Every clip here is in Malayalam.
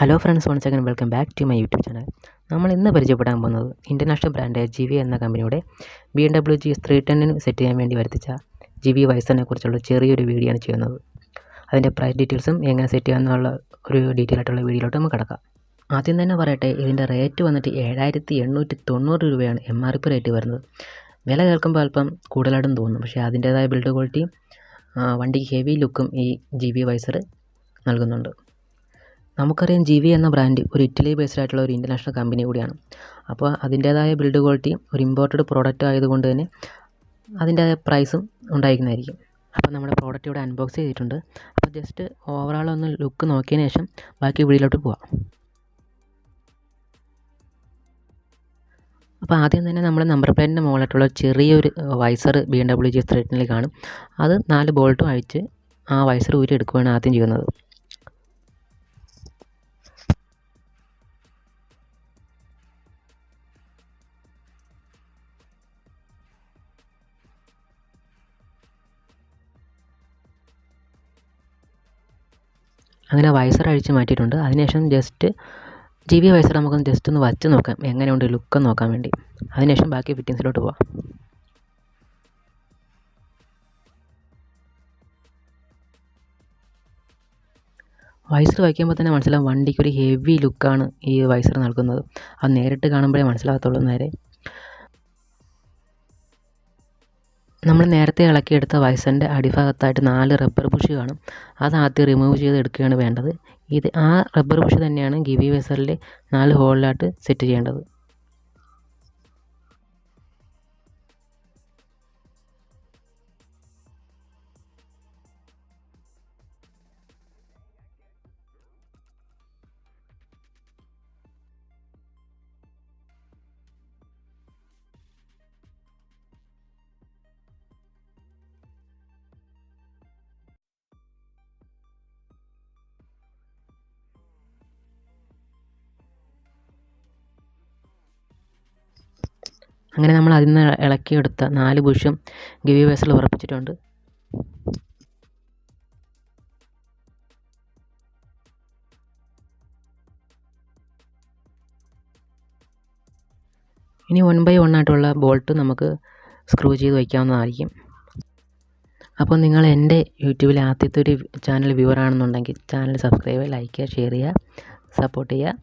Hello friends, once again welcome back to my YouTube channel. നമ്മൾ ഇന്ന് പരിചയപ്പെടാൻ പോകുന്നത് ഇൻ്റർനാഷണൽ ബ്രാൻഡ് GIVI എന്ന കമ്പനിയുടെ BMW GS 310 സെറ്റ് ചെയ്യാൻ വേണ്ടി വരുത്തിച്ച GIVI വൈസറിനെ കുറിച്ചുള്ള ചെറിയൊരു വീഡിയോ ആണ് ചെയ്യുന്നത്. അതിൻ്റെ പ്രൈസ് ഡീറ്റെയിൽസും എങ്ങനെ സെറ്റ് ചെയ്യാമെന്നുള്ള ഒരു ഡീറ്റെയിൽ ആയിട്ടുള്ള വീഡിയോയിലോട്ട് നമുക്ക് കിടക്കാം. ആദ്യം തന്നെ പറയട്ടെ, ഇതിൻ്റെ റേറ്റ് വന്നിട്ട് 7,890 രൂപയാണ് MRP റേറ്റ് വരുന്നത്. വില കേൾക്കുമ്പോൾ അല്പം കൂടുതലായിട്ടും തോന്നും, പക്ഷേ അതിൻ്റേതായ ബിൽഡ് ക്വാളിറ്റിയും വണ്ടിക്ക് ഹെവി ലുക്കും ഈ GIVI വൈസർ നൽകുന്നുണ്ട്. നമുക്കറിയാം GIVI എന്ന ബ്രാൻഡ് ഒരു ഇറ്റലി ബേസ്ഡ് ആയിട്ടുള്ള ഒരു ഇൻ്റർനാഷണൽ കമ്പനി കൂടിയാണ്. അപ്പോൾ അതിൻ്റേതായ ബിൽഡ് ക്വാളിറ്റിയും ഒരു ഇമ്പോർട്ടഡ് പ്രോഡക്റ്റ് ആയതുകൊണ്ട് തന്നെ അതിൻ്റേതായ പ്രൈസും ഉണ്ടായിരിക്കുന്നതായിരിക്കും. അപ്പോൾ നമ്മുടെ പ്രോഡക്റ്റ് ഇവിടെ അൺബോക്സ് ചെയ്തിട്ടുണ്ട്. അപ്പോൾ ജസ്റ്റ് ഓവറോൾ ഒന്ന് ലുക്ക് നോക്കിയതിന് ശേഷം ബാക്കി വീഡിയോയിലോട്ട് പോവാം. അപ്പോൾ ആദ്യം തന്നെ നമ്മൾ നമ്പർ പ്ലേറ്റിൻ്റെ മുകളിലായിട്ടുള്ള ചെറിയൊരു വൈസർ BMW GS 310 കാണും. അത് 4 ബോൾട്ടും അഴിച്ച് ആ വൈസർ ഊരി എടുക്കുകയാണ് ആദ്യം ചെയ്യുന്നത്. അങ്ങനെ വൈസർ അഴിച്ച് മാറ്റിയിട്ടുണ്ട്. അതിനുശേഷം ജസ്റ്റ് GIVI വൈസർ നമുക്കൊന്ന് ജസ്റ്റ് ഒന്ന് വച്ച് നോക്കാം, എങ്ങനെയുണ്ട് ലുക്ക് നോക്കാൻ വേണ്ടി. അതിനുശേഷം ബാക്കി ഫിറ്റിങ്സിലോട്ട് പോവാം. വൈസർ വയ്ക്കുമ്പോൾ തന്നെ മനസ്സിലാവും വണ്ടിക്ക് ഒരു ഹെവി ലുക്കാണ് ഈ വൈസർ നൽകുന്നത്. അത് നേരിട്ട് കാണുമ്പോഴേ മനസ്സിലാകത്തുള്ളൂ. നമ്മൾ നേരത്തെ ഇളക്കിയെടുത്ത വൈസറിൻ്റെ അടിഭാഗത്തായിട്ട് 4 റബ്ബർ ബുഷ് കാണും. അത് ആദ്യം റിമൂവ് ചെയ്ത് എടുക്കുകയാണ് വേണ്ടത്. ആ റബ്ബർ ബുഷ് തന്നെയാണ് GIVI വൈസറിൽ 4 ഹോളിലായിട്ട് സെറ്റ് ചെയ്യേണ്ടത്. അങ്ങനെ നമ്മൾ അതിൽ നിന്ന് ഇളക്കിയെടുത്ത 4 ബുഷും GIVI വൈസറിൽ ഉറപ്പിച്ചിട്ടുണ്ട്. ഇനി 1 by 1 ആയിട്ടുള്ള ബോൾട്ട് നമുക്ക് സ്ക്രൂ ചെയ്ത് വയ്ക്കാവുന്നതായിരിക്കും. അപ്പോൾ നിങ്ങൾ എൻ്റെ യൂട്യൂബിലെ ആദ്യത്തെ ഒരു ചാനൽ വ്യൂവർ ആണെന്നുണ്ടെങ്കിൽ ചാനൽ സബ്സ്ക്രൈബ് ചെയ്യുക, ലൈക്ക് ചെയ്യുക, ഷെയർ ചെയ്യുക, സപ്പോർട്ട് ചെയ്യുക.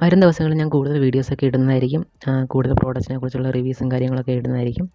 വരും ദിവസങ്ങളിൽ ഞാൻ കൂടുതൽ വീഡിയോസൊക്കെ ഇടുന്നതായിരിക്കും. കൂടുതൽ പ്രോഡക്റ്റ്സിനെ കുറിച്ചുള്ള റിവ്യൂസും കാര്യങ്ങളൊക്കെ ഇടുന്നതായിരിക്കും.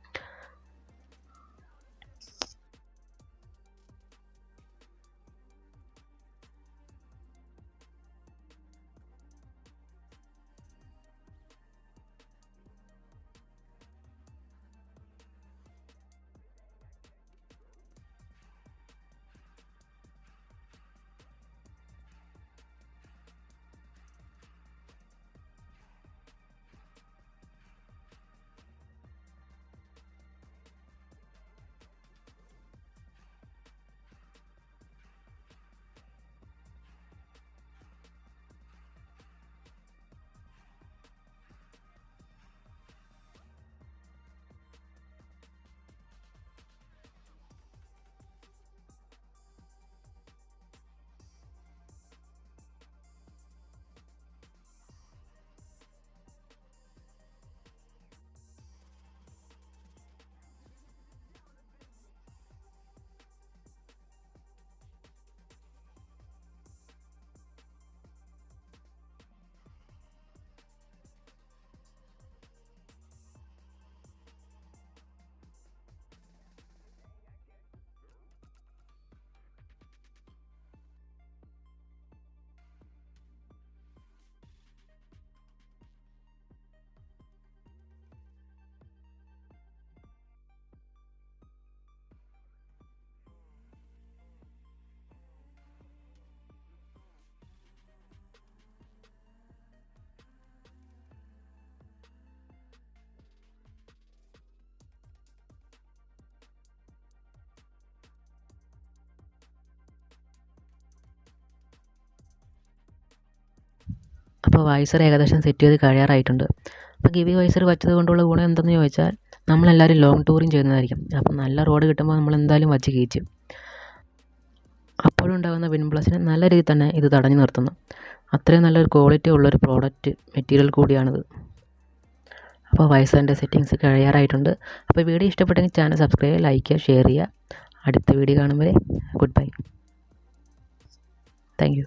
അപ്പോൾ വൈസർ ഏകദേശം സെറ്റ് ചെയ്ത് കഴിയാറായിട്ടുണ്ട്. അപ്പോൾ GIVI വൈസർ വച്ചത് കൊണ്ടുള്ള ഗുണം എന്തെന്ന് ചോദിച്ചാൽ നമ്മളെല്ലാവരും ലോങ് ടൂറിങ് ചെയ്യുന്നതായിരിക്കും. അപ്പോൾ നല്ല റോഡ് കിട്ടുമ്പോൾ നമ്മൾ എന്തായാലും വച്ച് കയറ്റും. അപ്പോഴും ഉണ്ടാകുന്ന വിൻഡ് ബ്ലാസ്റ്റിനെ നല്ല രീതിയിൽ തന്നെ ഇത് തടഞ്ഞു നിർത്തുന്നു. അത്രയും നല്ലൊരു ക്വാളിറ്റി ഉള്ളൊരു പ്രോഡക്റ്റ് മെറ്റീരിയൽ കൂടിയാണിത്. അപ്പോൾ വൈസറിൻ്റെ സെറ്റിങ്സ് കഴിയാറായിട്ടുണ്ട്. അപ്പോൾ വീഡിയോ ഇഷ്ടപ്പെട്ടെങ്കിൽ ചാനൽ സബ്സ്ക്രൈബ് ചെയ്യുക, ലൈക്ക് ചെയ്യുക, ഷെയർ ചെയ്യുക. അടുത്ത വീഡിയോ കാണും വരെ ഗുഡ് ബൈ. Thank you.